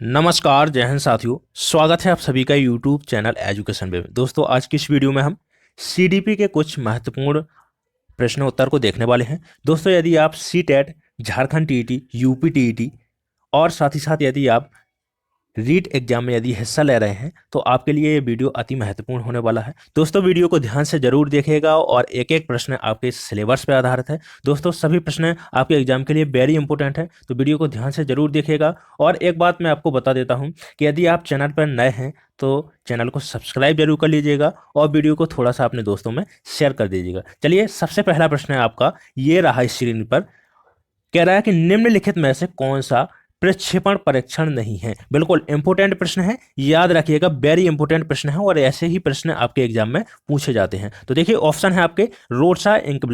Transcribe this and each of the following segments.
नमस्कार, जय हिंद साथियों। स्वागत है आप सभी का यूट्यूब चैनल एजुकेशन वे में। दोस्तों, आज की इस वीडियो में हम सीडीपी के कुछ महत्वपूर्ण प्रश्न उत्तर को देखने वाले हैं। दोस्तों, यदि आप CTET, Jharkhand TET, UP TET और साथ ही साथ यदि आप रीट एग्जाम में यदि हिस्सा ले रहे हैं तो आपके लिए ये वीडियो अति महत्वपूर्ण होने वाला है। दोस्तों, वीडियो को ध्यान से जरूर देखिएगा और एक एक प्रश्न आपके सिलेबस पर आधारित है। दोस्तों, सभी प्रश्न आपके एग्जाम के लिए वेरी इंपॉर्टेंट है, तो वीडियो को ध्यान से जरूर देखिएगा। और एक बात मैं आपको बता देता हूं कि यदि आप चैनल पर नए हैं तो चैनल को सब्सक्राइब जरूर कर लीजिएगा और वीडियो को थोड़ा सा अपने दोस्तों में शेयर कर दीजिएगा। चलिए, सबसे पहला प्रश्न है आपका, ये रहा स्क्रीन पर। कह रहा है कि निम्नलिखित में से कौन सा प्रक्षेपण परीक्षण नहीं है। बिल्कुल इंपोर्टेंट प्रश्न है, याद रखिएगा, वेरी इंपोर्टेंट प्रश्न है और ऐसे ही प्रश्न आपके एग्जाम में पूछे जाते हैं। तो देखिए, ऑप्शन है आपके रोडसा इंक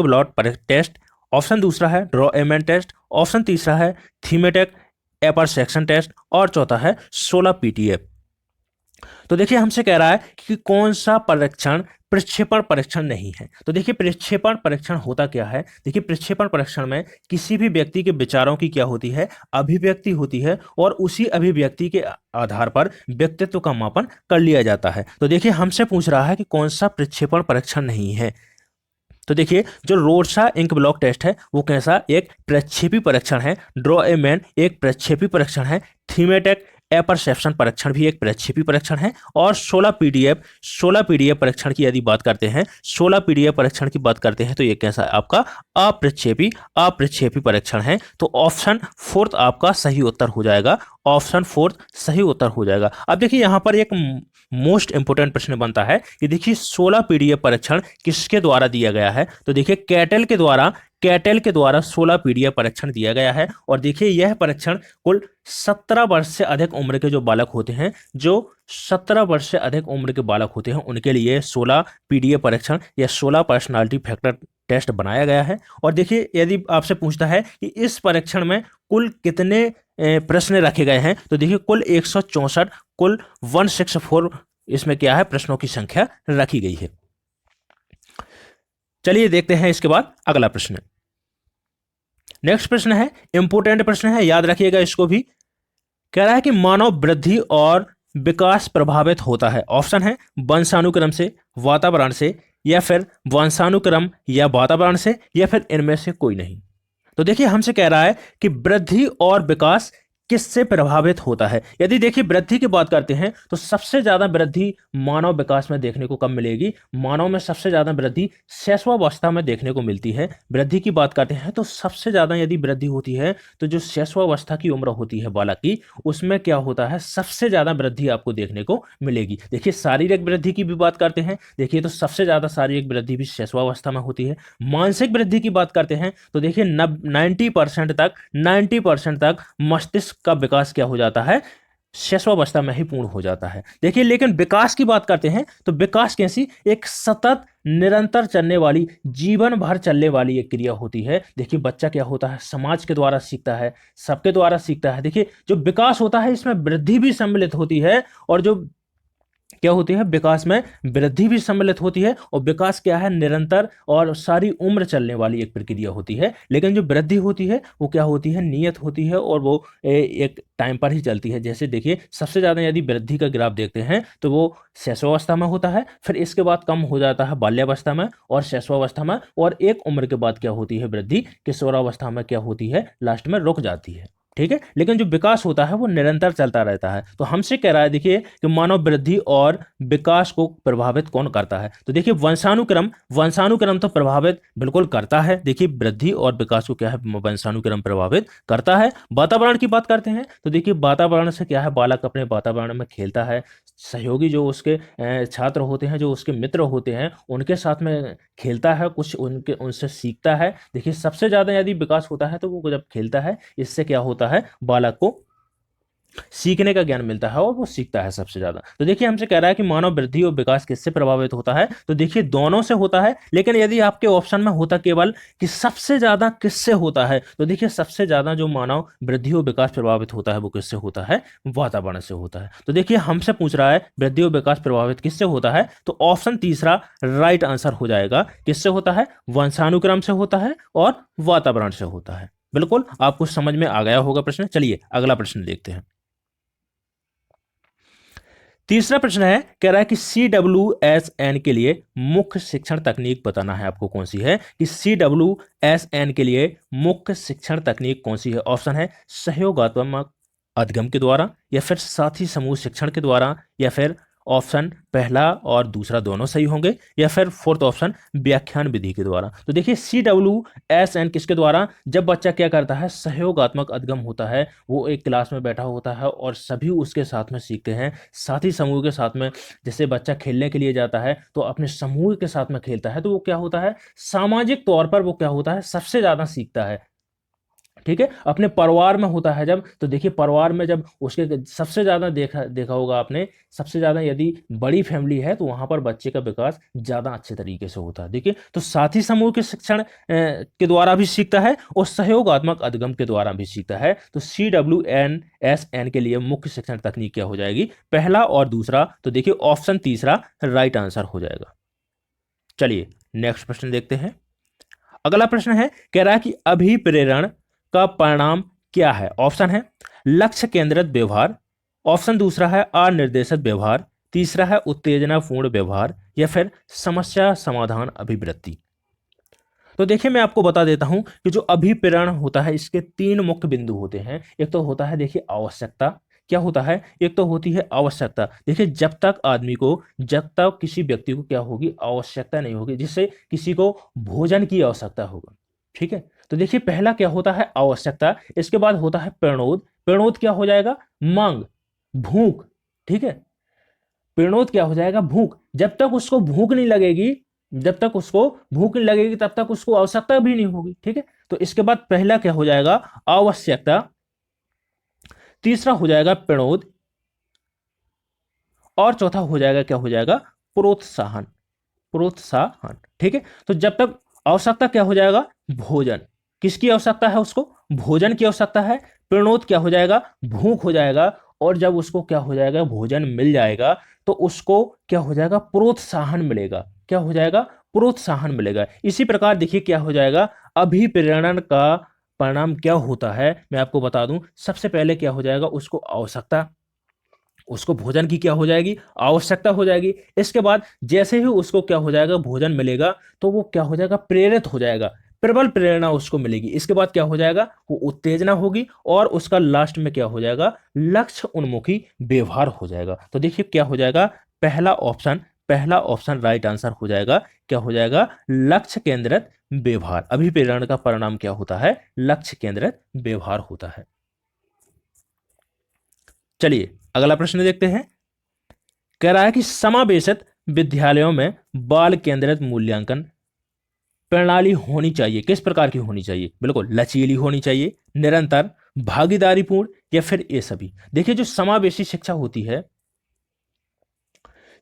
ब्लॉट टेस्ट, ऑप्शन दूसरा है ड्रॉएमैन टेस्ट, ऑप्शन तीसरा है थीमेटेक एपर सेक्शन टेस्ट और चौथा है 16 पीटीएफ। तो देखिए, हमसे कह रहा है कि कौन सा परीक्षण प्रक्षेपण परीक्षण नहीं है। तो देखिए, प्रक्षेपण परीक्षण होता क्या है। देखिए, प्रक्षेपण परीक्षण में किसी भी व्यक्ति के विचारों की क्या होती है, अभिव्यक्ति होती है और उसी अभिव्यक्ति के आधार पर व्यक्तित्व का मापन कर लिया जाता है। तो देखिए, हमसे पूछ रहा है कि कौन सा प्रक्षेपण परीक्षण नहीं है। तो देखिए, जो रोडसा इंक ब्लॉक टेस्ट है वो कैसा एक प्रक्षेपी परीक्षण है, ड्रॉ ए मैन एक प्रक्षेपी परीक्षण है, थीमेटेक परसेप्शन परीक्षण भी एक प्रक्षेपी परीक्षण है और 16 पीडीएफ परीक्षण की यदि बात करते हैं, 16 पीडीएफ परीक्षण की बात करते हैं तो ये कैसा है आपका अप्रक्षेपी परीक्षण है। तो ऑप्शन फोर्थ आपका सही उत्तर हो जाएगा, ऑप्शन फोर्थ सही उत्तर हो जाएगा। अब देखिए, यहां पर एक मोस्ट इंपोर्टेंट प्रश्न बनता है कि देखिए 16 पीडीएफ परीक्षण किसके द्वारा दिया गया है। तो देखिए, कैटेल के द्वारा 16 पीडीएफ परीक्षण दिया गया है। और देखिए, यह परीक्षण कुल 17 वर्ष से अधिक उम्र के जो बालक होते हैं, उनके लिए 16 पीडीएफ परीक्षण या 16 पर्सनालिटी फैक्टर टेस्ट बनाया गया है। और देखिए, यदि आपसे पूछता है कि इस परीक्षण में कुल कितने प्रश्न रखे गए हैं, तो देखिए कुल 164, कुल 164 इसमें क्या है, प्रश्नों की संख्या रखी गई है। चलिए देखते हैं इसके बाद अगला प्रश्न। नेक्स्ट प्रश्न है, इंपोर्टेंट प्रश्न है, याद रखिएगा इसको भी। कह रहा है कि मानव वृद्धि और विकास प्रभावित होता है। ऑप्शन है वंशानुक्रम से, वातावरण से, या फिर वंशानुक्रम या वातावरण से, या फिर इनमें से कोई नहीं। तो देखिए, हमसे कह रहा है कि वृद्धि और विकास किससे प्रभावित होता है। यदि देखिए वृद्धि की बात करते हैं तो सबसे ज्यादा वृद्धि मानव विकास में देखने को कब मिलेगी। मानव में सबसे ज्यादा वृद्धि शैशवावस्था में देखने को मिलती है। वृद्धि की बात करते हैं तो सबसे ज्यादा यदि वृद्धि होती है तो जो शैशवावस्था की उम्र होती है बालक की, उसमें क्या होता है, सबसे ज्यादा वृद्धि आपको देखने को मिलेगी। देखिए, शारीरिक वृद्धि की भी बात करते हैं, देखिए तो सबसे ज्यादा शारीरिक वृद्धि भी शैशवावस्था में होती है। मानसिक वृद्धि की बात करते हैं तो देखिए 90% तक मस्तिष्क का विकास क्या हो जाता है, शैशवावस्था में ही पूर्ण हो जाता है। देखिए, लेकिन विकास की बात करते हैं तो विकास कैसी, एक सतत निरंतर चलने वाली, जीवन भर चलने वाली एक क्रिया होती है। देखिए, बच्चा क्या होता है, समाज के द्वारा सीखता है, सबके द्वारा सीखता है। देखिए, जो विकास होता है इसमें वृद्धि भी सम्मिलित होती है और जो क्या होती है, विकास में वृद्धि भी सम्मिलित होती है। और विकास क्या है, निरंतर और सारी उम्र चलने वाली एक प्रक्रिया होती है। लेकिन जो वृद्धि होती है वो क्या होती है, नियत होती है और वो एक टाइम पर ही चलती है। जैसे देखिए, सबसे ज्यादा यदि वृद्धि का ग्राफ देखते हैं तो वो शैशवावस्था में होता है, फिर इसके बाद कम हो जाता है बाल्यावस्था में और शैशवावस्था में, और एक उम्र के बाद क्या होती है वृद्धि, किशोरावस्था में क्या होती है, लास्ट में रुक जाती है। ठीक है, लेकिन जो विकास होता है वो निरंतर चलता रहता है। तो हमसे कह रहा है देखिए कि मानव वृद्धि और विकास को प्रभावित कौन करता है। तो देखिए, वंशानुक्रम तो प्रभावित बिल्कुल करता है। देखिए, वृद्धि और विकास को क्या है, वंशानुक्रम प्रभावित करता है। वातावरण की बात करते हैं तो देखिए, वातावरण से क्या है, बालक अपने वातावरण में खेलता है, सहयोगी जो उसके छात्र होते हैं, जो उसके मित्र होते हैं, उनके साथ में खेलता है, कुछ उनसे सीखता है। देखिए, सबसे ज्यादा यदि विकास होता है तो वो जब खेलता है, इससे क्या होता है, बालक को सीखने का ज्ञान मिलता है और वो सीखता है सबसे ज्यादा। तो देखिए, हमसे कह रहा है कि मानव वृद्धि और विकास किससे प्रभावित होता है। तो देखिए, दोनों से होता है, लेकिन यदि आपके ऑप्शन में होता केवल कि सबसे ज्यादा किससे होता है, तो देखिए सबसे ज्यादा जो मानव वृद्धि और विकास प्रभावित होता है वो किससे होता है, वातावरण से होता है। तो देखिए, हमसे पूछ रहा है वृद्धि और विकास प्रभावित किससे होता है, तो ऑप्शन तीसरा राइट आंसर हो जाएगा। किससे होता है, वंशानुक्रम से होता है और वातावरण से होता है। बिल्कुल आपको समझ में आ गया होगा प्रश्न। चलिए अगला प्रश्न देखते हैं। तीसरा प्रश्न है, कह रहा है कि CWSN के लिए मुख्य शिक्षण तकनीक बताना है आपको। कौन सी है कि CWSN के लिए मुख्य शिक्षण तकनीक कौन सी है? ऑप्शन है सहयोगात्मक अध्ययन के द्वारा, या फिर साथी समूह शिक्षण के द्वारा, या फिर ऑप्शन पहला और दूसरा दोनों सही होंगे, या फिर फोर्थ ऑप्शन व्याख्यान विधि के द्वारा। तो देखिए CWSN किसके द्वारा? जब बच्चा क्या करता है, सहयोगात्मक अध्ययन होता है, वो एक क्लास में बैठा होता है और सभी उसके साथ में सीखते हैं, साथी समूह के साथ में। जैसे बच्चा खेलने के लिए जाता है तो अपने समूह के साथ में खेलता है, तो वो क्या होता है, सामाजिक तौर पर वो क्या होता है, सबसे ज्यादा सीखता है। ठीक है, अपने परिवार में होता है जब, तो देखिए परिवार में जब उसके सबसे ज्यादा देखा देखा होगा आपने, सबसे ज्यादा यदि बड़ी फैमिली है तो वहां पर बच्चे का विकास ज्यादा अच्छे तरीके से होता है। देखिए, तो साथी समूह के शिक्षण के द्वारा भी सीखता है और सहयोगात्मक अधिगम के द्वारा भी सीखता है। तो CWSN के लिए मुख्य शिक्षण तकनीक क्या हो जाएगी? पहला और दूसरा। तो देखिए ऑप्शन तीसरा राइट आंसर हो जाएगा। चलिए नेक्स्ट प्रश्न देखते हैं। अगला प्रश्न है, कह रहा है कि अभिप्रेरण का परिणाम क्या है? ऑप्शन है लक्ष्य केंद्रित व्यवहार, ऑप्शन दूसरा है अनिर्देशित व्यवहार, तीसरा है उत्तेजनापूर्ण व्यवहार, या फिर समस्या समाधान अभिवृत्ति। तो देखिए मैं आपको बता देता हूं कि जो अभिप्रेरण होता है इसके तीन मुख्य बिंदु होते हैं। एक तो होता है देखिए आवश्यकता, क्या होता है, एक तो होती है आवश्यकता। देखिए जब तक किसी व्यक्ति को क्या होगी, आवश्यकता नहीं होगी, जिससे किसी को भोजन की आवश्यकता होगा। ठीक है, तो देखिए पहला क्या होता है, आवश्यकता। इसके बाद होता है प्रणोद। प्रणोद क्या हो जाएगा, मांग, भूख। ठीक है, प्रणोद क्या हो जाएगा, भूख। जब तक उसको भूख नहीं लगेगी, जब तक उसको भूख नहीं लगेगी तब तक उसको आवश्यकता भी नहीं होगी। ठीक है, तो इसके बाद पहला क्या हो जाएगा, आवश्यकता, तीसरा हो जाएगा प्रणोद, और चौथा हो जाएगा क्या हो जाएगा, प्रोत्साहन। प्रोत्साहन। ठीक है, तो जब तक आवश्यकता क्या हो जाएगा, भोजन। किसकी आवश्यकता है, उसको भोजन की आवश्यकता है। प्रणोद क्या हो जाएगा, भूख हो जाएगा, और जब उसको क्या हो जाएगा, भोजन मिल जाएगा तो उसको क्या हो जाएगा, प्रोत्साहन मिलेगा। क्या हो जाएगा, प्रोत्साहन मिलेगा। इसी प्रकार देखिए क्या हो जाएगा, अभिप्रेरण का परिणाम क्या होता है मैं आपको बता दूं। सबसे पहले क्या हो जाएगा, उसको आवश्यकता, उसको भोजन की क्या हो जाएगी, आवश्यकता हो जाएगी। इसके बाद जैसे ही उसको क्या हो जाएगा, भोजन मिलेगा, तो वो क्या हो जाएगा, प्रेरित हो जाएगा, प्रबल प्रेरणा उसको मिलेगी। इसके बाद क्या हो जाएगा, वो उत्तेजना होगी, और उसका लास्ट में क्या हो जाएगा, लक्ष्य उन्मुखी व्यवहार हो जाएगा। तो देखिए क्या हो जाएगा, पहला ऑप्शन राइट आंसर हो जाएगा। क्या हो जाएगा, लक्ष्य केंद्रित व्यवहार। अभिप्रेरण का परिणाम क्या होता है, लक्ष्य केंद्रित व्यवहार होता है। चलिए अगला प्रश्न देखते हैं। कह रहा है कि समावेशित विद्यालयों में बाल केंद्रित मूल्यांकन प्रणाली होनी चाहिए, किस प्रकार की होनी चाहिए? बिल्कुल लचीली होनी चाहिए, निरंतर, भागीदारीपूर्ण, या फिर ये सभी। देखिए जो समावेशी शिक्षा होती है,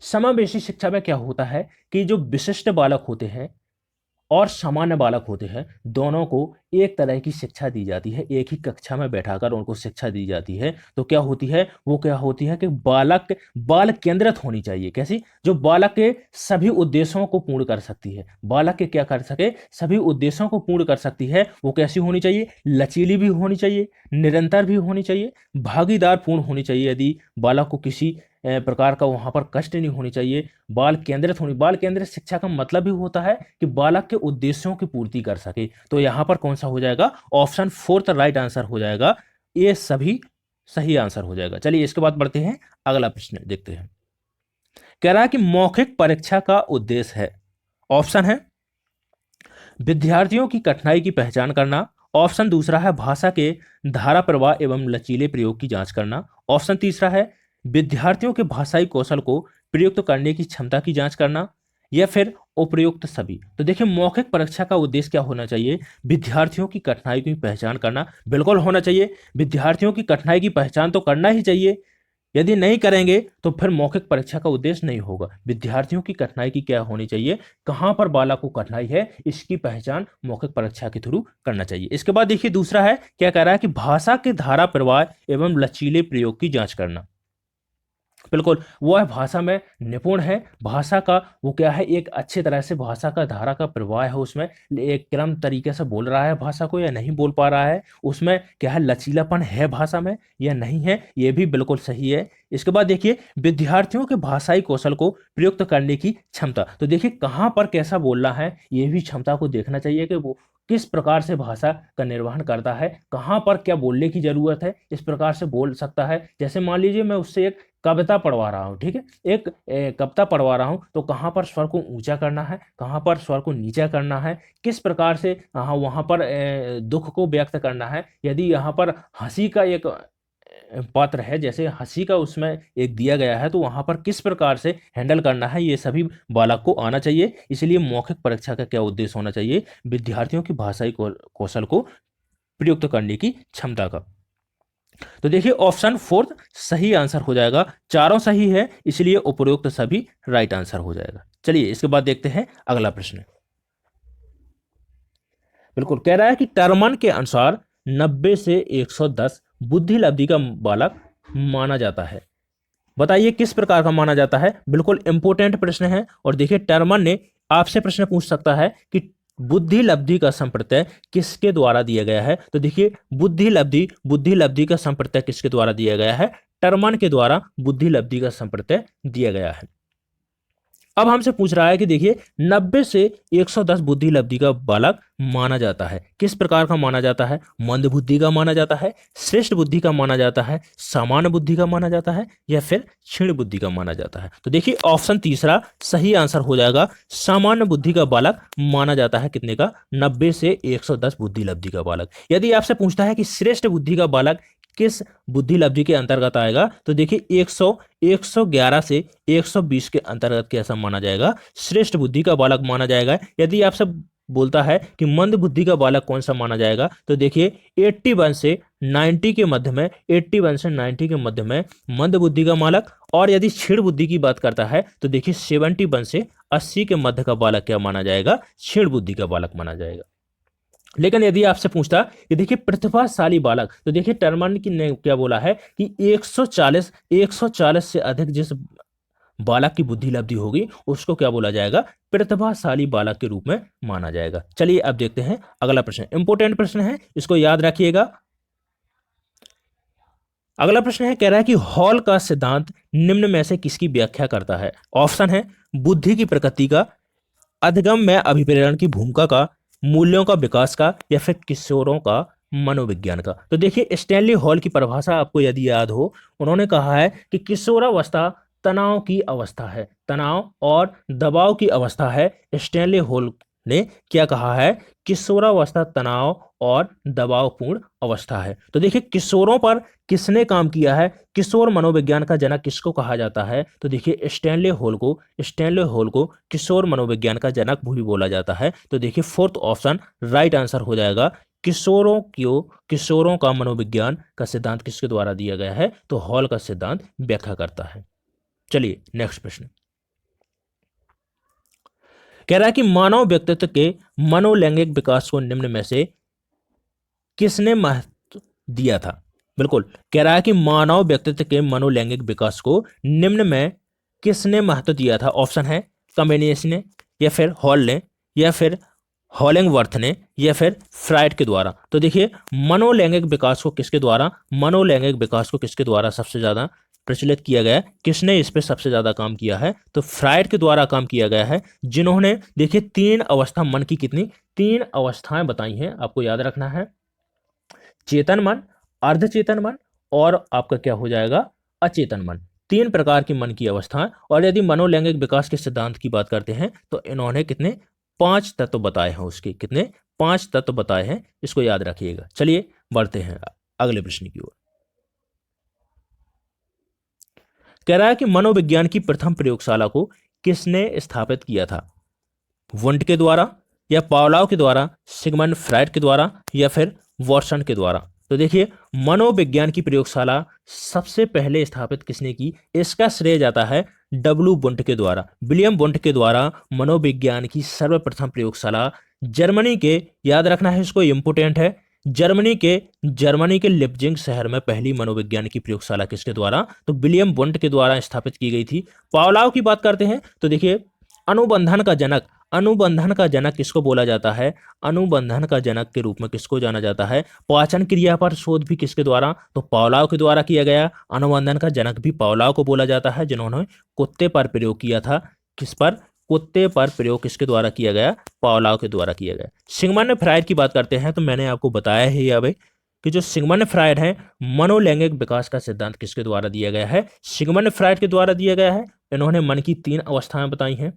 समावेशी शिक्षा में क्या होता है कि जो विशिष्ट बालक होते हैं और सामान्य बालक होते हैं, दोनों को एक तरह की शिक्षा दी जाती है, एक ही कक्षा में बैठाकर उनको शिक्षा दी जाती है। तो क्या होती है, वो क्या होती है कि बाल केंद्रित होनी चाहिए। कैसी, जो बालक के सभी उद्देश्यों को पूर्ण कर सकती है, बालक के क्या कर सके, सभी उद्देश्यों को पूर्ण कर सकती है। वो कैसी होनी चाहिए, लचीली भी होनी चाहिए, निरंतर भी होनी चाहिए, भागीदार पूर्ण होनी चाहिए। यदि बालक को किसी प्रकार का वहां पर कष्ट नहीं होनी चाहिए। बाल केंद्रित शिक्षा का मतलब भी होता है कि बालक के उद्देश्यों की पूर्ति कर सके। तो यहां पर कौन सा हो जाएगा, ऑप्शन फोर्थ राइट आंसर हो जाएगा। ये सभी सही आंसर हो जाएगा। चलिए इसके बाद बढ़ते हैं, अगला प्रश्न देखते हैं। कह रहा है कि मौखिक परीक्षा का उद्देश्य है, ऑप्शन है विद्यार्थियों की कठिनाई की पहचान करना, ऑप्शन दूसरा है भाषा के धारा प्रवाह एवं लचीले प्रयोग की जांच करना, ऑप्शन तीसरा है विद्यार्थियों के भाषाई कौशल को प्रयुक्त करने की क्षमता की जांच करना, या फिर उपयुक्त सभी। तो देखिए मौखिक परीक्षा का उद्देश्य क्या होना चाहिए, विद्यार्थियों की कठिनाई की पहचान करना बिल्कुल होना चाहिए। विद्यार्थियों की कठिनाई की पहचान तो करना ही चाहिए, यदि नहीं करेंगे तो फिर मौखिक परीक्षा का उद्देश्य नहीं होगा। विद्यार्थियों की कठिनाई की क्या होनी चाहिए, कहां पर बालक को कठिनाई है, इसकी पहचान मौखिक परीक्षा के थ्रू करना चाहिए। इसके बाद देखिए दूसरा है, क्या कह रहा है कि भाषा के धारा प्रवाह एवं लचीले प्रयोग की जांच करना। बिल्कुल वह भाषा में निपुण है, भाषा का वो क्या है, एक अच्छे तरह से भाषा का धारा का प्रवाह है, उसमें एक क्रम तरीके से बोल रहा है भाषा को या नहीं बोल पा रहा है, उसमें क्या है, लचीलापन है भाषा में या नहीं है, ये भी बिल्कुल सही है। इसके बाद देखिए विद्यार्थियों के भाषाई कौशल को प्रयुक्त करने की क्षमता। तो देखिए कहाँ पर कैसा बोलना है ये भी क्षमता को देखना चाहिए कि वो किस प्रकार से भाषा का निर्वहन करता है, कहाँ पर क्या बोलने की जरूरत है, इस प्रकार से बोल सकता है। जैसे मान लीजिए मैं उससे एक कविता पढ़वा रहा हूँ, ठीक है, एक कविता पढ़वा रहा हूँ, तो कहाँ पर स्वर को ऊंचा करना है, कहाँ पर स्वर को नीचा करना है, किस प्रकार से वहाँ पर दुख को व्यक्त करना है। यदि यहाँ पर हंसी का एक पात्र है, जैसे हंसी का उसमें एक दिया गया है, तो वहां पर किस प्रकार से हैंडल करना है ये सभी बालक को आना चाहिए। इसलिए मौखिक परीक्षा का क्या उद्देश्य होना चाहिए, विद्यार्थियों की भाषाई कौशल को प्रयुक्त करने की क्षमता का। तो देखिए ऑप्शन फोर्थ सही आंसर हो जाएगा, चारों सही है इसलिए उपरोक्त सभी राइट आंसर हो जाएगा। चलिए इसके बाद देखते हैं अगला प्रश्न। बिल्कुल कह रहा है कि टर्मन के अनुसार 90 से 110 बुद्धि लब्धि का बालक माना जाता है। बताइए किस प्रकार का माना जाता है। बिल्कुल इंपोर्टेंट प्रश्न है। और देखिए टर्मन ने आपसे प्रश्न पूछ सकता है कि बुद्धि लब्धि का संप्रत्यय किसके द्वारा दिया गया है। तो देखिए बुद्धि लब्धि का संप्रत्यय किसके द्वारा दिया गया है, टर्मन के द्वारा बुद्धि लब्धि का संप्रत्यय दिया गया है। अब हमसे पूछ रहा है कि देखिए 90 से 110 बुद्धि लब्धि का बालक माना जाता है, किस प्रकार का माना जाता है, मंद बुद्धि का माना जाता है, श्रेष्ठ बुद्धि का माना जाता है, सामान्य बुद्धि का माना जाता है, या फिर क्षीण बुद्धि का माना जाता है। तो देखिए ऑप्शन तीसरा सही आंसर हो जाएगा, सामान्य बुद्धि का बालक माना जाता है। कितने का, 90 से 110 बुद्धि लब्धि का बालक। यदि आपसे पूछता है कि श्रेष्ठ बुद्धि का बालक किस बुद्धि लब्धि के अंतर्गत आएगा, तो देखिए 111 से 120 के अंतर्गत कैसा माना जाएगा, श्रेष्ठ बुद्धि का बालक माना जाएगा। यदि आपसे बोलता है कि मंद बुद्धि का बालक कौन सा माना जाएगा, तो देखिए 81 से 90 के मध्य में, 81 से 90 के मध्य में मंद बुद्धि का बालक। और यदि क्षीण बुद्धि की बात करता है तो देखिए 71 से 80 के मध्य का बालक क्या माना जाएगा, क्षीण बुद्धि का बालक माना जाएगा। लेकिन यदि आपसे पूछता कि देखिए प्रतिभाशाली बालक, तो देखिए टर्मन की ने क्या बोला है कि 140 से अधिक जिस बालक की बुद्धि लब्धि होगी उसको क्या बोला जाएगा, प्रतिभाशाली बालक के रूप में माना जाएगा। चलिए अब देखते हैं अगला प्रश्न, इंपोर्टेंट प्रश्न है, इसको याद रखिएगा। अगला प्रश्न है, कह रहा है कि हॉल का सिद्धांत निम्न में से किसकी व्याख्या करता है। ऑप्शन है बुद्धि की प्रकृति का, अधिगम में अभिप्रेरण की भूमिका का, मूल्यों का विकास का, या फिर किशोरों का मनोविज्ञान का। तो देखिए स्टैनली हॉल की परिभाषा आपको यदि याद हो, उन्होंने कहा है कि किशोरावस्था तनाव की अवस्था है, तनाव और दबाव की अवस्था है। स्टैनली हॉल ने क्या कहा है, किशोरावस्था तनाव और दबावपूर्ण अवस्था है। तो देखिए किशोरों पर किसने काम किया है, किशोर मनोविज्ञान का जनक किसको कहा जाता है, तो देखिए स्टैनली हॉल को किशोर मनोविज्ञान का जनक भी बोला जाता है। तो देखिए फोर्थ ऑप्शन राइट आंसर हो जाएगा, किशोरों का मनोविज्ञान का सिद्धांत किसके द्वारा दिया गया है, तो हॉल का सिद्धांत व्याख्या करता है। चलिए नेक्स्ट प्रश्न, कह रहा है कि मानव व्यक्तित्व के मनोलैंगिक विकास को निम्न में से किसने महत्व दिया था। बिल्कुल कह रहा है कि मानव व्यक्तित्व के मनोलैंगिक विकास को निम्न में किसने महत्व दिया था। ऑप्शन है कमेनियस ने, या फिर हॉल ने, या फिर हॉलिंगवर्थ ने, या फिर फ्राइड के द्वारा। तो देखिए मनोलैंगिक विकास को किसके द्वारा सबसे ज्यादा प्रचलित किया गया, किसने इस पे सबसे ज्यादा काम किया है, तो फ्राइड के द्वारा काम किया गया है, जिन्होंने देखिए 3 अवस्था मन की, कितनी 3 अवस्थाएं बताई हैं, आपको याद रखना है, चेतन मन, अर्धचेतन मन और आपका क्या हो जाएगा, अचेतन मन। 3 प्रकार की मन की अवस्थाएं। और यदि मनोलैंगिक विकास के सिद्धांत की बात करते हैं तो इन्होंने कितने 5 तत्व बताए हैं, उसके कितने 5 तत्व बताए हैं, इसको याद रखिएगा। चलिए बढ़ते हैं अगले प्रश्न की ओर। कह रहा है कि मनोविज्ञान की प्रथम प्रयोगशाला को किसने स्थापित किया था, वुंट के द्वारा, या पावलोव के द्वारा, सिगमंड फ्राइड के द्वारा, या फिर वॉटसन के द्वारा। तो देखिए मनोविज्ञान की प्रयोगशाला सबसे पहले स्थापित किसने की, इसका श्रेय जाता है डब्ल्यू वुंट के द्वारा, विलियम वुंट के द्वारा मनोविज्ञान की सर्वप्रथम प्रयोगशाला जर्मनी के, याद रखना है इसको, इंपोर्टेंट है, जर्मनी के लिप्जिंग शहर में पहली मनोविज्ञान की प्रयोगशाला किसके द्वारा, तो विलियम वुंट के द्वारा स्थापित की गई थी। पावलोव की बात करते हैं तो देखिए अनुबंधन का जनक अनुबंधन का जनक किसको बोला जाता है? अनुबंधन का जनक के रूप में किसको जाना जाता है? पाचन क्रिया पर शोध भी किसके द्वारा? तो पावलोव के द्वारा किया गया। अनुबंधन का जनक भी पावलोव को बोला जाता है, जिन्होंने कुत्ते पर प्रयोग किया था। किस पर? कुत्ते पर प्रयोग किसके द्वारा किया गया? पावलोव के द्वारा किया गया। सिगमंड फ्रायड की बात करते हैं तो मैंने आपको बताया ही अभी कि जो सिगमंड फ्रायड है, मनोलैंगिक विकास का सिद्धांत किसके द्वारा दिया गया है? सिगमंड फ्रायड के द्वारा दिया गया है। इन्होंने मन की 3 अवस्थाएं बताई हैं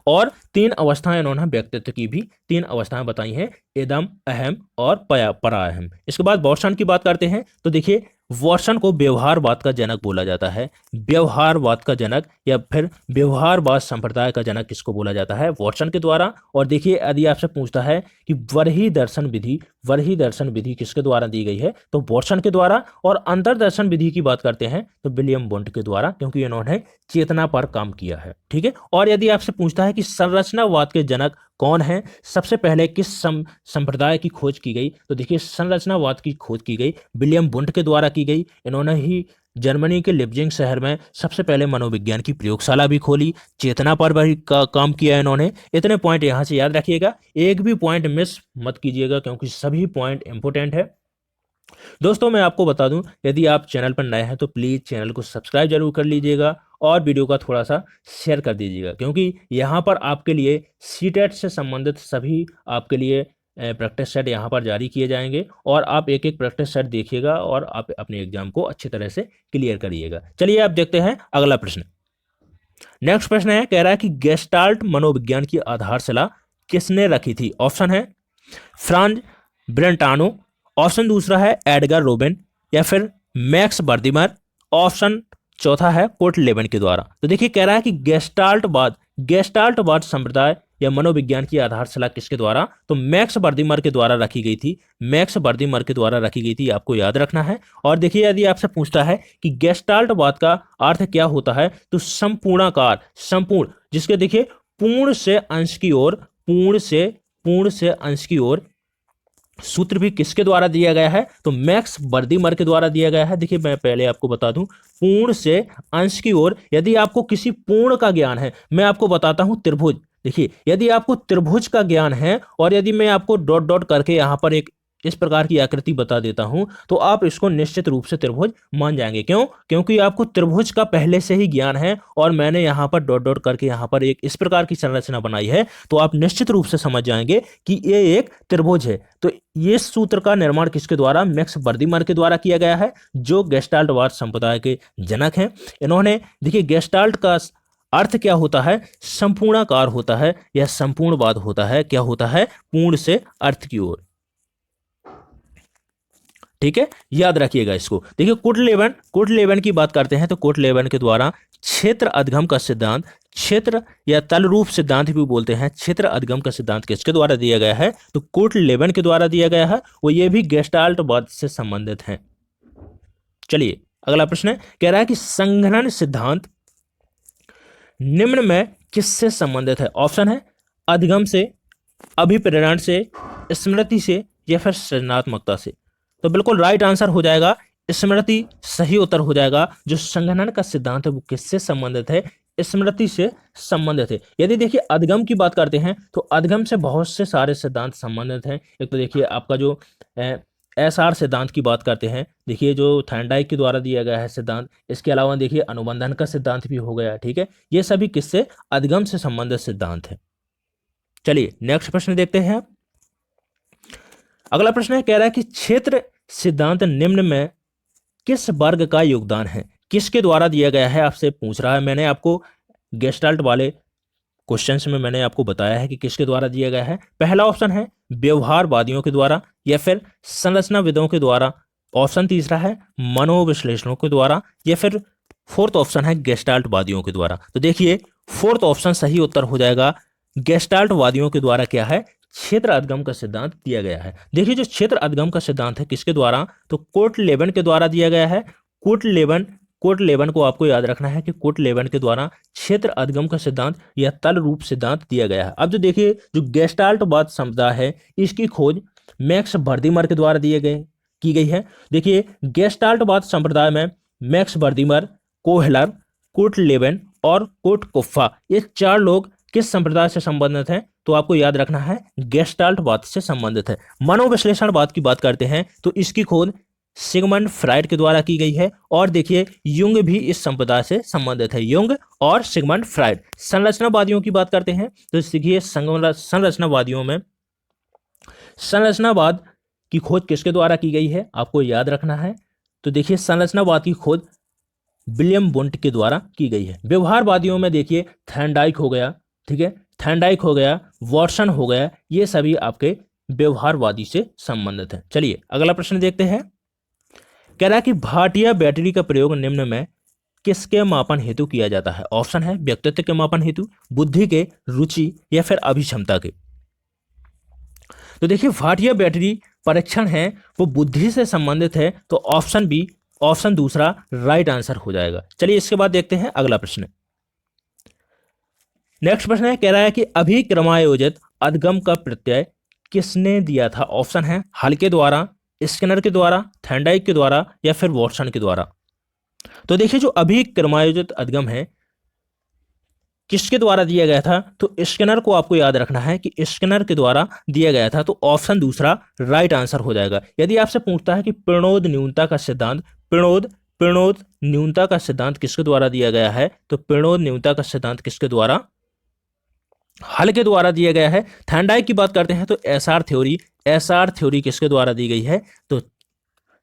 और 3 अवस्थाएं इन्होंने व्यक्तित्व की भी 3 अवस्थाएं बताई हैं, इदम, अहम और पराअहम। इसके बाद वॉटसन की बात करते हैं तो देखिए, वॉटसन को व्यवहारवाद का जनक बोला जाता है। व्यवहारवाद का जनक या फिर व्यवहारवाद संप्रदाय का जनक किसको बोला जाता है? वॉटसन के द्वारा। और देखिए, यदि आपसे पूछता है कि वरही दर्शन विधि किसके द्वारा दी गई है, तो वॉटसन के द्वारा। और अंतर्दर्शन विधि की बात करते हैं तो विलियम वुंड के द्वारा, क्योंकि इन्होंने चेतना पर काम किया है। ठीक है। और यदि आपसे पूछता है कि संरचनावाद के जनक कौन है, सबसे पहले किस संप्रदाय की खोज की गई, तो देखिए, संरचनावाद की खोज की गई विलियम वुंड के द्वारा की गई। इन्होंने ही जर्मनी के लिप्जिंग शहर में सबसे पहले मनोविज्ञान की प्रयोगशाला भी खोली, चेतना पर भी काम किया इन्होंने। इतने पॉइंट यहां से याद रखिएगा, एक भी पॉइंट मिस मत कीजिएगा, क्योंकि सभी पॉइंट इंपोर्टेंट है। दोस्तों, मैं आपको बता दूं, यदि आप चैनल पर नए हैं तो प्लीज़ चैनल को सब्सक्राइब जरूर कर लीजिएगा और वीडियो का थोड़ा सा शेयर कर दीजिएगा, क्योंकि यहाँ पर आपके लिए सीटेट से संबंधित सभी आपके लिए प्रैक्टिस सेट यहाँ पर जारी किए जाएंगे और आप एक एक प्रैक्टिस सेट देखिएगा और आप अपने एग्जाम को अच्छी तरह से क्लियर करिएगा। चलिए आप देखते हैं अगला प्रश्न। नेक्स्ट प्रश्न है, कह रहा है कि गेस्टाल्ट मनोविज्ञान की आधारशिला किसने रखी थी? ऑप्शन है फ्रांज ब्रेंटानो, ऑप्शन दूसरा है एडगर रोबिन, या फिर मैक्स बर्दिमर, ऑप्शन चौथा है कोर्ट लेबन के द्वारा। तो देखिए, कह रहा है कि गेस्टाल्टवाद संप्रदाय या मनोविज्ञान की आधारशिला किसके द्वारा? तो मैक्स बर्दिमर के द्वारा रखी गई थी। मैक्स बर्दिमर के द्वारा रखी गई थी, आपको याद रखना है। और देखिए, यदि आपसे पूछता है कि गेस्टाल्टवाद का अर्थ क्या होता है, तो संपूर्णाकार, संपूर्ण, जिसके देखिए पूर्ण से अंश की ओर, पूर्ण से अंश की ओर सूत्र भी किसके द्वारा दिया गया है? तो मैक्स बर्दिमर के द्वारा दिया गया है। देखिए, मैं पहले आपको बता दूं, पूर्ण से अंश की ओर, यदि आपको किसी पूर्ण का ज्ञान है, मैं आपको बताता हूं त्रिभुज। देखिए, यदि आपको त्रिभुज का ज्ञान है और यदि मैं आपको डॉट डॉट करके यहां पर एक इस प्रकार की आकृति बता देता हूं, तो आप इसको निश्चित रूप से त्रिभुज मान जाएंगे। क्यों? क्योंकि आपको त्रिभुज का पहले से ही ज्ञान है और मैंने यहां पर डॉट डॉट करके यहां पर एक इस प्रकार की संरचना बनाई है, तो आप निश्चित रूप से समझ जाएंगे कि ये एक त्रिभुज है। तो ये सूत्र का निर्माण किसके द्वारा? मैक्स बर्दिमर के द्वारा किया गया है, जो गेस्टाल्टवाद संप्रदाय के जनक हैं। इन्होंने, देखिए, गेस्टाल्ट का अर्थ क्या होता है? संपूर्णाकार होता है या संपूर्णवाद होता है। क्या होता है? पूर्ण से अर्थ की ओर। ठीक है, याद रखिएगा इसको। देखिए, कोर्ट लेबन की बात करते हैं तो कोर्ट लेबन के द्वारा क्षेत्र अधिगम का सिद्धांत, क्षेत्र या तल रूप सिद्धांत भी बोलते हैं, क्षेत्र अधिगम का सिद्धांत किसके द्वारा दिया गया है? तो कोर्ट लेबन के द्वारा दिया गया है। वो ये भी गेस्टाल्टवाद से संबंधित है। चलिए अगला प्रश्न है, कह रहा है कि संघनन सिद्धांत निम्न में किससे संबंधित है? ऑप्शन है अधिगम से, अभिप्रेरण से, स्मृति से, या फिर सृजनात्मकता से। तो बिल्कुल राइट आंसर हो जाएगा स्मृति, सही उत्तर हो जाएगा। जो संघनन का सिद्धांत है वो किससे संबंधित है? स्मृति से संबंधित है। यदि देखिए अधिगम की बात करते हैं तो अधिगम से बहुत से सारे सिद्धांत संबंधित हैं। एक तो देखिए आपका जो एसआर सिद्धांत की बात करते हैं, देखिए जो थॉर्नडाइक के द्वारा दिया गया है सिद्धांत। इसके अलावा देखिए अनुबंधन का सिद्धांत भी हो गया। ठीक है, ये सभी किससे? अधिगम से संबंधित सिद्धांत है। चलिए नेक्स्ट प्रश्न देखते हैं। अगला प्रश्न है, कह रहा है कि क्षेत्र सिद्धांत निम्न में किस वर्ग का योगदान है? किसके द्वारा दिया गया है आपसे पूछ रहा है। मैंने आपको गेस्टाल्ट वाले क्वेश्चंस में मैंने आपको बताया है कि किसके द्वारा दिया गया है। पहला ऑप्शन है व्यवहारवादियों के द्वारा, या फिर संरचनाविदों के द्वारा। ऑप्शन तीसरा है मनोविश्लेषणों के द्वारा, या फिर फोर्थ ऑप्शन है गेस्टाल्टवादियों के द्वारा। तो देखिए फोर्थ ऑप्शन सही उत्तर हो जाएगा। गेस्टाल्टवादियों के द्वारा क्या है? क्षेत्र अधिगम का सिद्धांत दिया गया है। देखिए जो क्षेत्र अधिगम का सिद्धांत है किसके द्वारा? तो कोर्ट लेबन के द्वारा दिया गया है। कोर्ट लेबन को आपको याद रखना है कि कोर्ट लेबन के द्वारा क्षेत्र अधिगम का सिद्धांत या तल रूप सिद्धांत दिया गया है। अब जो देखिए जो गेस्टाल्टवाद समुदाय है इसकी खोज मैक्स बर्दिमर के द्वारा की गई है। देखिए गेस्टाल्टवाद संप्रदाय में मैक्स बर्दिमर, कोहलर, कोर्ट लेबन और कोर्ट कुफ्फा, ये चार लोग किस संप्रदाय से संबंधित है? तो आपको याद रखना है गेस्टाल्टवाद से संबंधित है। मनोविश्लेषणवाद की बात करते हैं तो इसकी खोज सिगमंड फ्राइड के द्वारा की गई है। और देखिए युंग भी इस संप्रदाय से संबंधित है, युंग और सिगमंड फ्राइड। संरचनावादियों की बात करते हैं तो देखिए संरचनावादियों में संरचनावाद की खोज किसके द्वारा की गई है? आपको याद रखना है। तो देखिए संरचनावाद की खोज विलियम वुंट के द्वारा की गई है। व्यवहारवादियों में देखिए थॉर्नडाइक हो गया, ठीक है, थॉर्नडाइक हो गया, वाटसन हो गया, ये सभी आपके व्यवहारवादी से संबंधित है। चलिए अगला प्रश्न देखते हैं। कह रहा है कि भाटिया बैटरी का प्रयोग निम्न में किसके मापन हेतु किया जाता है? ऑप्शन है व्यक्तित्व के मापन हेतु, बुद्धि के, रुचि या फिर अभिक्षमता के। तो देखिए भाटिया बैटरी परीक्षण है वो बुद्धि से संबंधित है, तो ऑप्शन बी, ऑप्शन दूसरा राइट आंसर हो जाएगा। चलिए इसके बाद देखते हैं अगला प्रश्न। नेक्स्ट प्रश्न है, कह रहा है कि अभिक्रमायोजित अधगम का प्रत्यय किसने दिया था? ऑप्शन है हल के द्वारा, स्किनर के द्वारा, थॉर्नडाइक के द्वारा या फिर वाटसन के द्वारा। तो देखिए जो अभिक्रमायोजित अधगम है किसके द्वारा दिया गया था? तो स्किनर को आपको याद रखना है कि स्किनर के द्वारा दिया गया था, तो ऑप्शन दूसरा राइट आंसर हो जाएगा। यदि आपसे पूछता है कि प्रणोद न्यूनता का सिद्धांत, प्रणोद न्यूनता का सिद्धांत किसके द्वारा दिया गया है? तो प्रणोद न्यूनता का सिद्धांत किसके द्वारा? हल के द्वारा दिया गया है। थॉर्नडाइक की बात करते हैं तो एसआर थ्योरी किसके द्वारा दी गई है? तो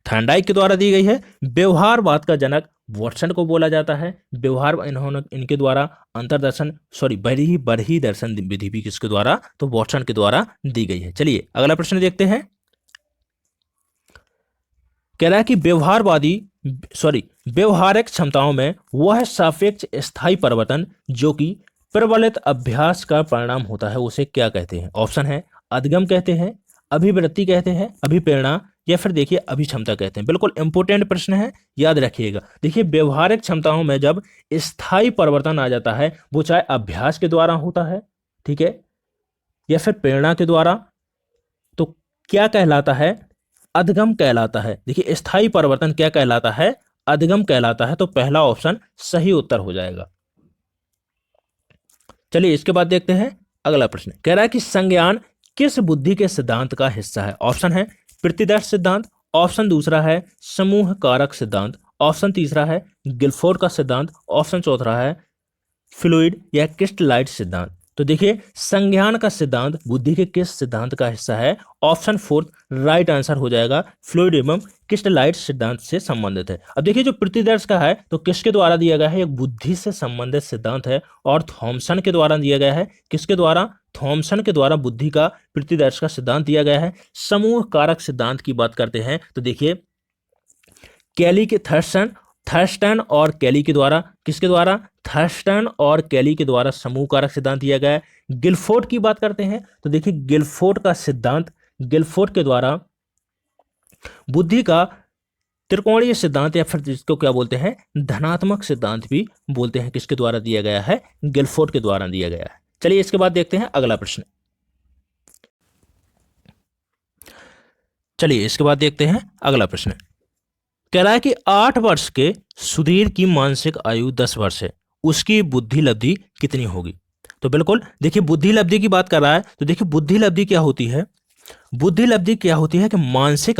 थॉर्नडाइक के द्वारा दी गई है। व्यवहारवाद का जनक वाटसन को बोला जाता है। व्यवहार इनके द्वारा अंतर्दर्शन बरही दर्शन विधि भी किसके द्वारा? तो वाटसन के द्वारा दी गई है। चलिए अगला प्रश्न देखते हैं। कह रहा है कि व्यवहारिक क्षमताओं में वह सापेक्ष स्थायी परिवर्तन जो कि प्रबलित अभ्यास का परिणाम होता है उसे क्या कहते हैं? ऑप्शन है अधगम कहते हैं, अभिवृत्ति कहते हैं, अभिप्रेरणा या फिर देखिए अभिक्षमता कहते हैं। बिल्कुल इंपॉर्टेंट प्रश्न है, याद रखिएगा। देखिए व्यवहारिक क्षमताओं में जब स्थायी परिवर्तन आ जाता है वो चाहे अभ्यास के द्वारा होता है, ठीक है, या फिर प्रेरणा के द्वारा, तो क्या कहलाता है? अधगम कहलाता है। देखिए स्थायी परिवर्तन क्या कहलाता है? अधगम कहलाता है। तो पहला ऑप्शन सही उत्तर हो जाएगा। चलिए इसके बाद देखते हैं अगला प्रश्न। कह रहा है कि संज्ञान किस बुद्धि के सिद्धांत का हिस्सा है? ऑप्शन है प्रतिदर्श सिद्धांत, ऑप्शन दूसरा है समूह कारक सिद्धांत, ऑप्शन तीसरा है गिलफोर्ड का सिद्धांत, ऑप्शन चौथा है फ्लूइड या क्रिस्टलाइट सिद्धांत। तो देखिए संज्ञान का सिद्धांत बुद्धि के किस सिद्धांत का हिस्सा है? ऑप्शन फोर्थ राइट आंसर हो जाएगा, फ्लूइड एवं क्रिस्टलाइट सिद्धांत से संबंधित है। अब देखिए जो प्रतिदर्श का है तो किसके द्वारा दिया गया है? एक बुद्धि से संबंधित सिद्धांत है और थॉमसन के द्वारा दिया गया है। किसके द्वारा? थॉमसन के द्वारा बुद्धि का प्रतिदर्श का सिद्धांत दिया गया है। समूह कारक सिद्धांत की बात करते हैं तो देखिए कैली के थर्स्टन और कैली के द्वारा, किसके द्वारा? थर्स्टन और कैली के द्वारा समूह कारक सिद्धांत दिया गया है। गिलफोर्ड की बात करते हैं तो देखिए गिलफोर्ड का सिद्धांत, गिलफोर्ड के द्वारा बुद्धि का त्रिकोणीय सिद्धांत या फिर जिसको क्या बोलते हैं धनात्मक सिद्धांत भी बोलते हैं, किसके द्वारा दिया गया है? गिलफोर्ड के द्वारा दिया गया है। चलिए इसके बाद देखते हैं अगला प्रश्न। चलिए इसके बाद देखते हैं अगला प्रश्न। कह रहा है कि 8 वर्ष के सुधीर की मानसिक आयु 10 वर्ष है, उसकी बुद्धि लब्धि कितनी होगी? तो बिल्कुल देखिए बुद्धि लब्धि की बात कर रहा है तो देखिए बुद्धि लब्धि क्या होती है? बुद्धि लब्धि क्या होती है कि मानसिक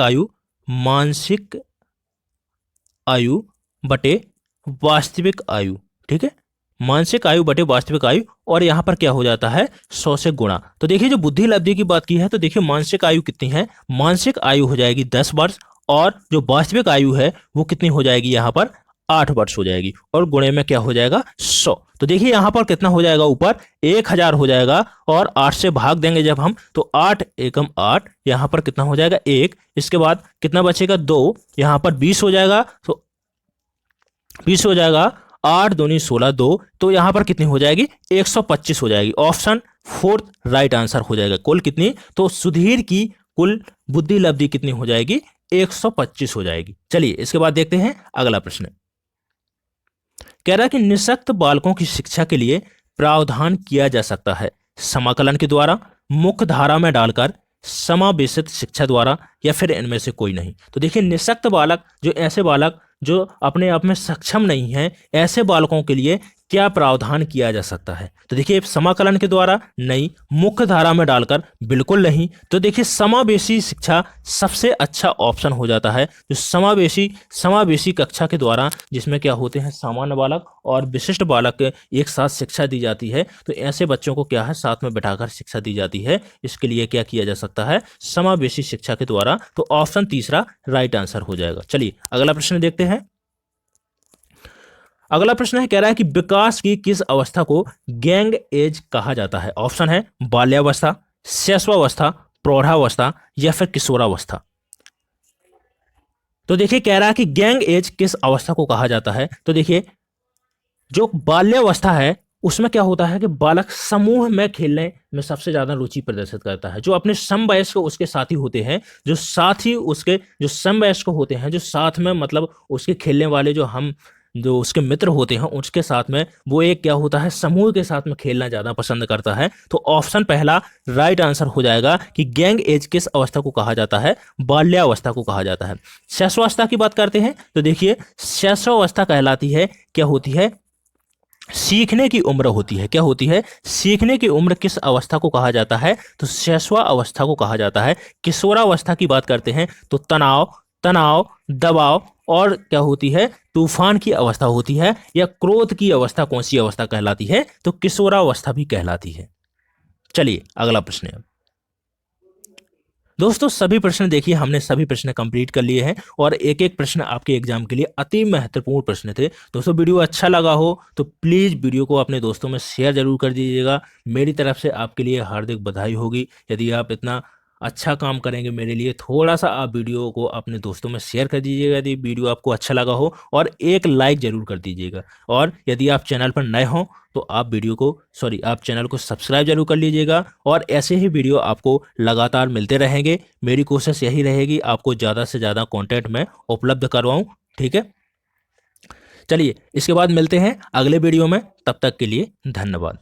आयु बटे वास्तविक आयु, ठीक है, मानसिक आयु बटे वास्तविक आयु, और यहां पर क्या हो जाता है 100 से गुणा। तो देखिए जो बुद्धि लब्धि की बात की है तो देखिए मानसिक आयु कितनी है? मानसिक आयु हो जाएगी 10 वर्ष और जो वास्तविक आयु है वो कितनी हो जाएगी? यहाँ पर 8 वर्ष हो जाएगी और गुणे में क्या हो जाएगा 100। तो देखिए यहाँ पर कितना हो जाएगा? ऊपर 1000 हो जाएगा और 8 से भाग देंगे जब हम तो 8 एकम 8, यहाँ पर कितना हो जाएगा 1, इसके बाद कितना बचेगा 2, यहाँ पर 20 हो जाएगा, तो 20 हो जाएगा, 8 दूनी 16 2, तो यहाँ पर कितनी हो जाएगी 125 हो जाएगी। ऑप्शन फोर्थ राइट आंसर हो जाएगा। कुल कितनी? तो सुधीर की कुल बुद्धि लब्धि कितनी हो जाएगी? 125 हो जाएगी। चलिए इसके बाद देखते हैं अगला प्रश्न। कह रहा है कि निःशक्त बालकों की शिक्षा के लिए प्रावधान किया जा सकता है समाकलन के द्वारा, मुख्य धारा में डालकर, समावेशित शिक्षा द्वारा या फिर इनमें से कोई नहीं। तो देखिए निःशक्त बालक, जो ऐसे बालक जो अपने आप में सक्षम नहीं हैं, ऐसे बालकों के लिए क्या प्रावधान किया जा सकता है? तो देखिए समाकलन के द्वारा नहीं, मुख्य धारा में डालकर बिल्कुल नहीं। तो देखिए समावेशी शिक्षा सबसे अच्छा ऑप्शन हो जाता है, जो समावेशी कक्षा के द्वारा, जिसमें क्या होते हैं सामान्य बालक और विशिष्ट बालक एक साथ शिक्षा दी जाती है। तो ऐसे बच्चों को क्या है साथ में बैठाकर शिक्षा दी जाती है। इसके लिए क्या किया जा सकता है? समावेशी शिक्षा के द्वारा। तो ऑप्शन तीसरा राइट आंसर हो जाएगा। चलिए अगला प्रश्न देखते हैं। अगला प्रश्न है, कह रहा है कि विकास की किस अवस्था को गैंग एज कहा जाता है? ऑप्शन है बाल्यावस्था, शैशवावस्था, प्रौढ़ावस्था या फिर किशोरावस्था। तो देखिए कह रहा है कि गैंग एज किस अवस्था को कहा जाता है। तो देखिए जो बाल्यावस्था है उसमें क्या होता है कि बालक समूह में खेलने में सबसे ज्यादा रुचि प्रदर्शित करता है। जो अपने समवयस्क उसके साथी होते हैं, जो साथी उसके जो समवयस्क होते हैं, जो साथ में मतलब उसके खेलने वाले जो उसके मित्र होते हैं उसके साथ में वो एक क्या होता है समूह के साथ में खेलना ज्यादा पसंद करता है। तो ऑप्शन पहला राइट आंसर हो जाएगा कि गैंग एज किस अवस्था को कहा जाता है? बाल्यावस्था को कहा जाता है। शैशवावस्था की बात करते हैं तो देखिए शैशवावस्था कहलाती है, क्या होती है? सीखने की उम्र होती है। क्या होती है? सीखने की उम्र किस अवस्था को कहा जाता है? तो शैशवा अवस्था को कहा जाता है। किशोरावस्था की बात करते हैं तो तनाव, दबाव और क्या होती है? तूफान की अवस्था होती है। या क्रोध की अवस्था कौन सी अवस्था कहलाती है? तो किशोरावस्था भी कहलाती है। चलिए अगला प्रश्न है। दोस्तों सभी प्रश्न देखिए, हमने सभी प्रश्न कंप्लीट कर लिए हैं और एक एक प्रश्न आपके एग्जाम के लिए अति महत्वपूर्ण प्रश्न थे। दोस्तों वीडियो अच्छा लगा हो तो प्लीज़ वीडियो को अपने दोस्तों में शेयर जरूर कर दीजिएगा। मेरी तरफ से आपके लिए हार्दिक बधाई होगी यदि आप इतना अच्छा काम करेंगे मेरे लिए। थोड़ा सा आप वीडियो को अपने दोस्तों में शेयर कर दीजिएगा यदि वीडियो आपको अच्छा लगा हो, और एक लाइक जरूर कर दीजिएगा। और यदि आप चैनल पर नए हों तो आप चैनल को सब्सक्राइब जरूर कर लीजिएगा। और ऐसे ही वीडियो आपको लगातार मिलते रहेंगे। मेरी कोशिश यही रहेगी आपको ज़्यादा से ज़्यादा कंटेंट मैं उपलब्ध करवाऊँ। ठीक है, चलिए इसके बाद मिलते हैं अगले वीडियो में। तब तक के लिए धन्यवाद।